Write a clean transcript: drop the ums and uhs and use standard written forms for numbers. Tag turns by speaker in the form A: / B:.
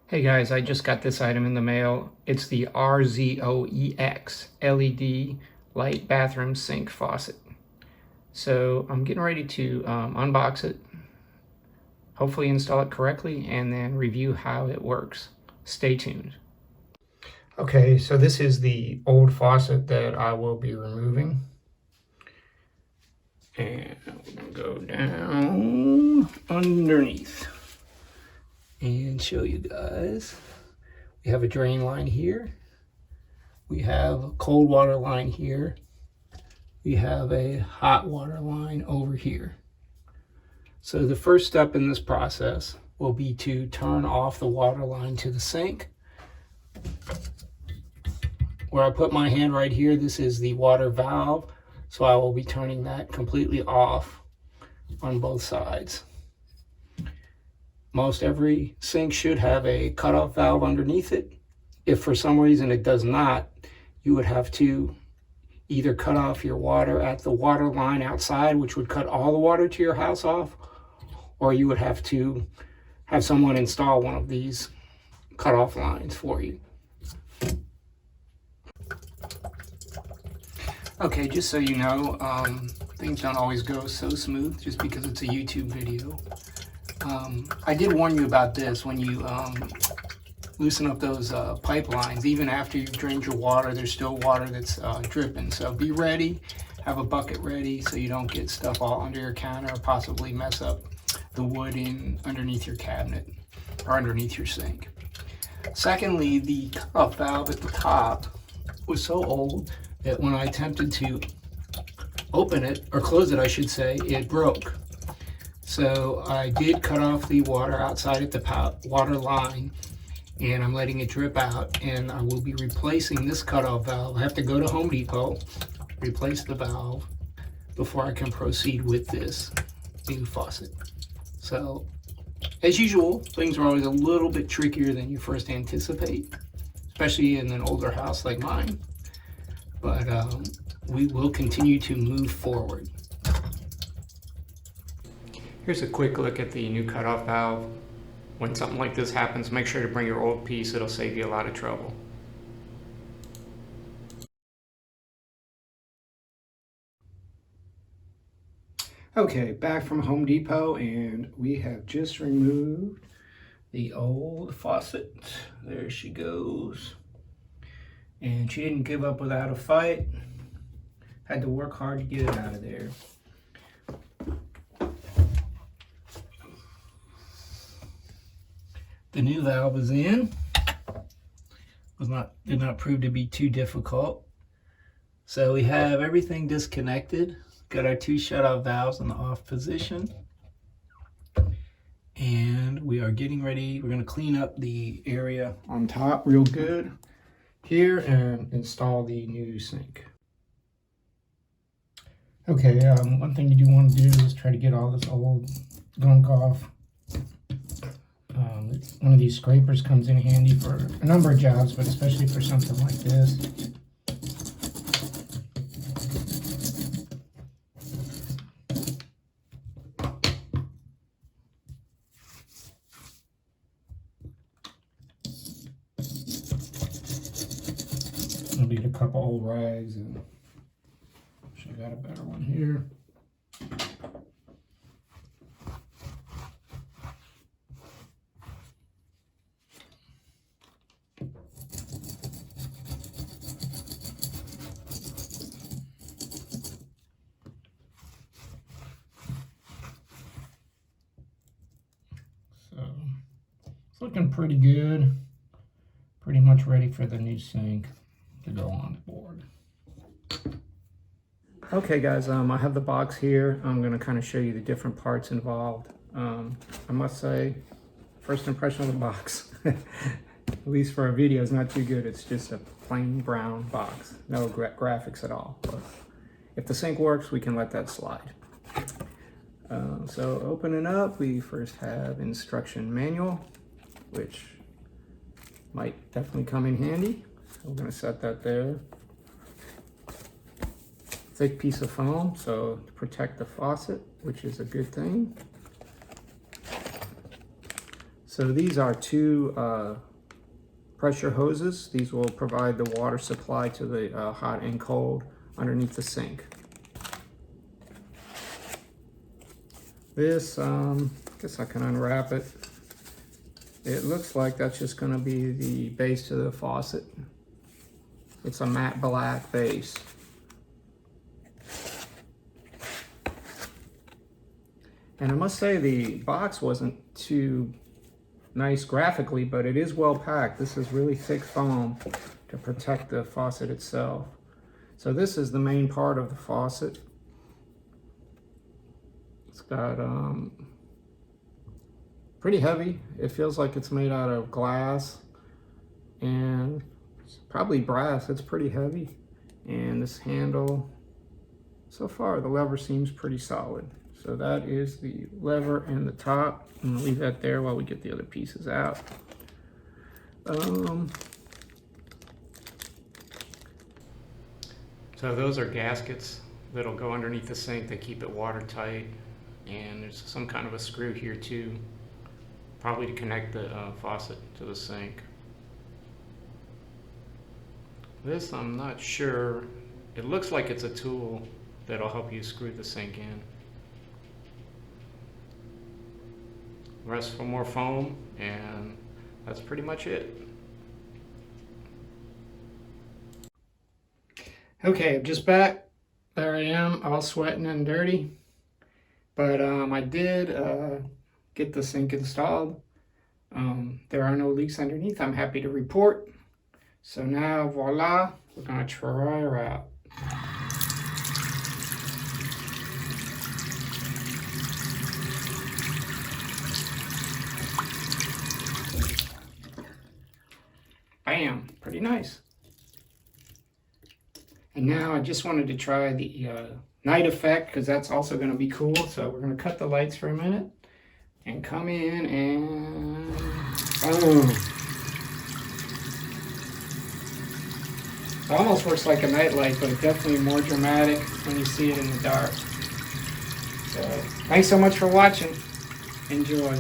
A: Hey guys, I just got this item in the mail. It's the RZOEX LED light bathroom sink faucet. So I'm getting ready to unbox it, hopefully install it correctly, and then review how it works. Stay tuned. Okay, so this is the old faucet that I will be removing. And we're gonna go down underneath and show you guys. We have a drain line here. We have a cold water line here. We have a hot water line over here. So the first step in this process will be to turn off the water line to the sink. Where I put my hand right here, this is the water valve. So I will be turning that completely off on both sides. Most every sink should have a cutoff valve underneath it. If for some reason it does not, you would have to either cut off your water at the water line outside, which would cut all the water to your house off, or you would have to have someone install one of these cutoff lines for you. Okay, just so you know, things don't always go so smooth just because it's a YouTube video. I did warn you about this when you loosen up those pipelines. Even after you've drained your water, there's still water that's dripping. So be ready, have a bucket ready so you don't get stuff all under your counter or possibly mess up the wood in underneath your cabinet or underneath your sink. Secondly, the cutoff valve at the top was so old that when I attempted to open it, or close it I should say, it broke. So I did cut off the water outside at the water line, and I'm letting it drip out, and I will be replacing this cutoff valve. I have to go to Home Depot, replace the valve before I can proceed with this new faucet. So as usual, things are always a little bit trickier than you first anticipate, especially in an older house like mine. But we will continue to move forward. Here's a quick look at the new cutoff valve. When something like this happens, make sure to bring your old piece. It'll save you a lot of trouble. Okay, back from Home Depot, and we have just removed the old faucet. There she goes. And she didn't give up without a fight. Had to work hard to get it out of there. The new valve is in. Did not prove to be too difficult. So we have everything disconnected. Got our two shutoff valves in the off position. And we are getting ready. We're going to clean up the area on top real good here and install the new sink. Okay, one thing you do want to do is try to get all this old gunk off. One of these scrapers comes in handy for a number of jobs, but especially for something like this. I'll need a couple old rags, and I got a better one here. It's looking pretty good. Pretty much ready for the new sink to go on board. Okay guys, I have the box here. I'm going to kind of show you the different parts involved. I must say, first impression of the box, at least for a video, is not too good. It's just a plain brown box. No graphics at all. But if the sink works, we can let that slide. So opening up, we first have instruction manual, which might definitely come in handy. So we're going to set that there. Thick piece of foam, so to protect the faucet, which is a good thing. So these are two pressure hoses. These will provide the water supply to the hot and cold underneath the sink. This, I guess I can unwrap it. It looks like that's just going to be the base to the faucet. It's a matte black base. And I must say the box wasn't too nice graphically, but it is well packed. This is really thick foam to protect the faucet itself. So this is the main part of the faucet. It's got pretty heavy. It feels like it's made out of glass and probably brass. It's pretty heavy. And this handle, so far the lever seems pretty solid. So that is the lever and the top. I'm gonna leave that there while we get the other pieces out. So those are gaskets that'll go underneath the sink. They keep it watertight. And there's some kind of a screw here too, probably to connect the faucet to the sink. This, I'm not sure. It looks like it's a tool that'll help you screw the sink in. Rest for more foam, and that's pretty much it. Okay, I'm just back. There I am, all sweating and dirty. But I did get the sink installed. There are no leaks underneath, I'm happy to report. So now, voila, we're gonna try her out. Bam, pretty nice. And now I just wanted to try the night effect, because that's also going to be cool. So we're going to cut the lights for a minute and come in and boom. It almost works like a night light, but it's definitely more dramatic when you see it in the dark. So thanks so much for watching. Enjoy.